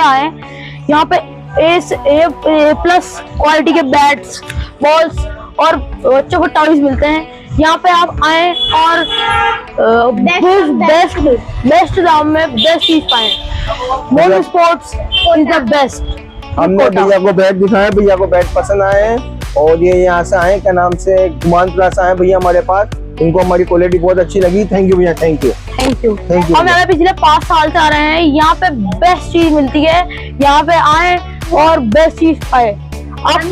आए यहाँ पे ए प्लस क्वालिटी के बैट्स, बॉल्स और बच्चों को टॉयज मिलते हैं। यहाँ पे आप आए और बेस्ट दाम में बेस्ट चीज पाए। मोटो स्पोर्ट्स इज द बेस्ट। हमने भैया को बैट दिखाया, भैया को बैट पसंद आए हैं और ये यहाँ से आए, क्या नाम से, गुमान प्लस आए भैया हमारे पास। इनको हमारी क्वालिटी बहुत अच्छी लगी। थैंक यू भैया, thank you thank you. Thank you. हम यहाँ पे पिछले 5 साल से आ रहे हैं। यहाँ पे बेस्ट चीज मिलती है। यहाँ पे आए और बेस्ट चीज पाए। आप